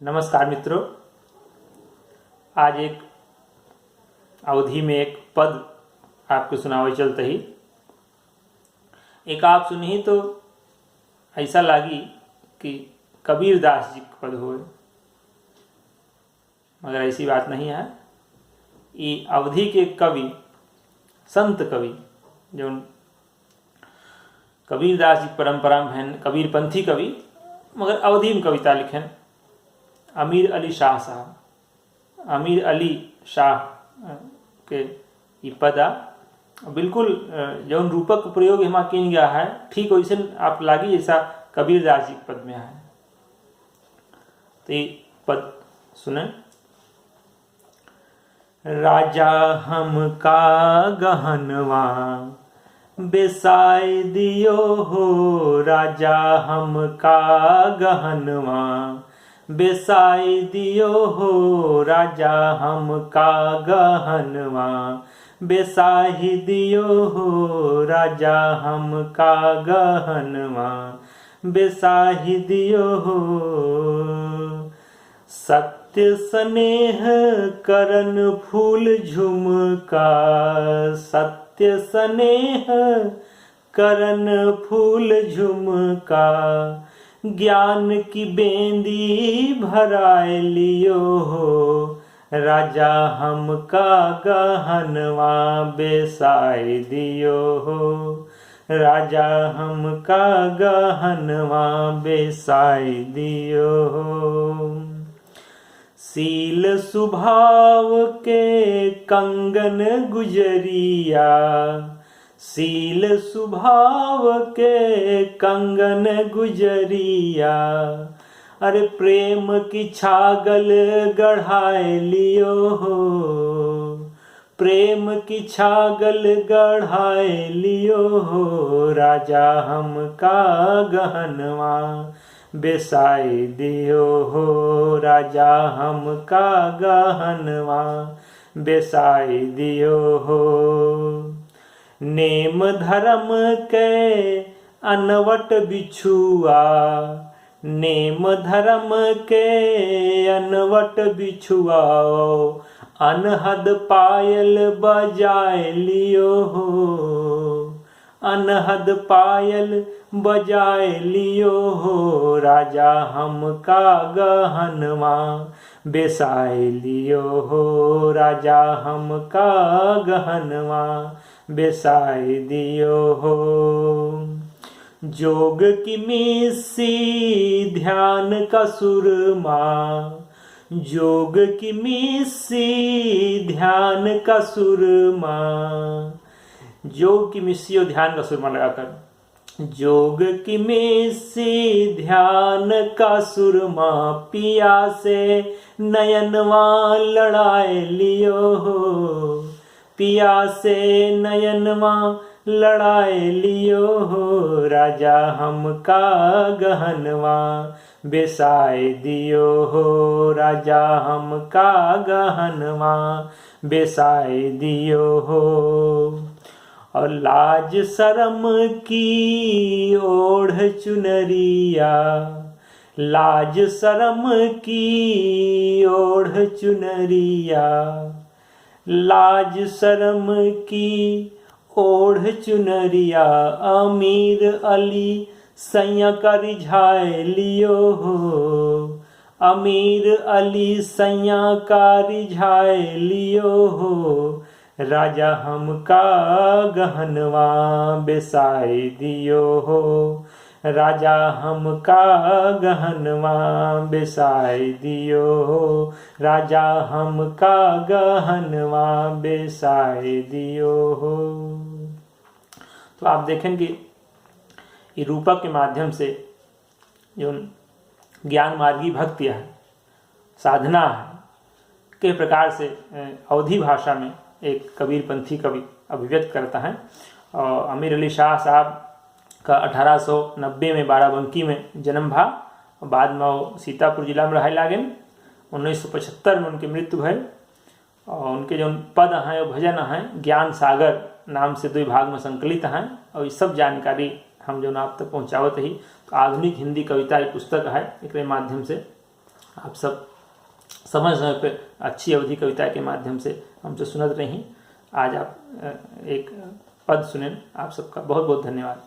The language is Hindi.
नमस्कार मित्रों। आज एक अवधि में एक पद आपको सुनावे चलते ही एक आप सुनी तो ऐसा लगी कि कबीर दास जी का पद हो, मगर ऐसी बात नहीं है। ये अवधि के कवि संत कवि जो कबीर दास जी परंपरा में हैं, कबीर पंथी कवि मगर अवधि में कविता लिखें अमीर अली शाह साहब। अमीर अली शाह के ये पदा बिल्कुल जौन रूपक प्रयोग यहाँ किन गया है ठीक वैसे आप लागी जैसा कबीर दास जी पद में है। तो ये पद सुने। राजा हम का गहनवा बेसाय दियो हो, राजा हम का गहनवा बेसाय दियो हो, राजा हम का गहनवा बेसाही दियो हो, राजा हम का गहनवा बेसाही दियो हो। सत्य स्नेह करन फूल झुमका, सत्य स्नेह करन फूल झुमका, ज्ञान की बेंदी भराए लियो हो, राजा हम का गहनवा बेसाय दियो हो, राजा हम का गहनवा बेसाय दियो हो। सील सुभाव के कंगन गुजरिया, सील सुभाव के कंगन गुजरिया, अरे प्रेम की छागल गढ़ाए लियो हो, प्रेम की छागल गढ़ाए लियो हो, राजा हम का गहनवा बेसाय दियो हो, राजा हम का गहनवा बेसाय दियो हो। नेम धर्म के अनवट बिछुआ, नेम धर्म के अनवट बिछुआ, अनहद पायल बजाए लियो हो, अनहद पायल बजाए लियो हो, राजा हम का गहनवा बेसाय लियो हो, राजा हम का गहनवा बेसाय दियो हो। जोग की मिस्सी ध्यान का सुरमा, जोग की मिस्सी ध्यान का सुरमा, जोग की मिस्सी और ध्यान का सुरमा लगाकर, जोग की मिस्सी ध्यान का सुरमा, पिया से नयनवा लड़ाए लियो हो, पिया से नयनवा लड़ाए लियो हो, राजा हम का गहनवा बेसाय दियो हो, राजा हम का गहनवा बेसाय दियो हो। और लाज शरम की ओढ़ चुनरिया, लाज शरम की ओढ़ चुनरिया, लाज शरम की ओढ़ चुनरिया, अमीर अली सैया का रिझाए लियो हो, अमीर अली सैया का रिझाए लियो हो, राजा हम का गहनवा बेसाय दियो हो, राजा हम का गहनवा बेसाय दियो हो, राजा हम का गहनवा बेसाय दियो हो। तो आप देखें कि ये रूपक के माध्यम से जो ज्ञान मार्गी भक्ति है, साधना है, के प्रकार से अवधी भाषा में एक कबीर पंथी कवि अभिव्यक्त करता है। और अमीर अली शाह साहब का 1890 में बाराबंकी में जन्म भा, बाद में वो सीतापुर जिला में रहे लागे। 1975 में उनकी मृत्यु भय। और उनके जो पद हैं वो भजन हैं ज्ञान सागर नाम से 2 भाग में संकलित हैं। और ये सब जानकारी हम जो आप तक पहुँचावत ही। तो आधुनिक हिंदी कविता एक पुस्तक है, एक माध्यम से आप सब समय समय पे अच्छी अवधि कविता के माध्यम से हमसे सुनत रही। आज आप एक पद सुने, आप सबका बहुत बहुत धन्यवाद।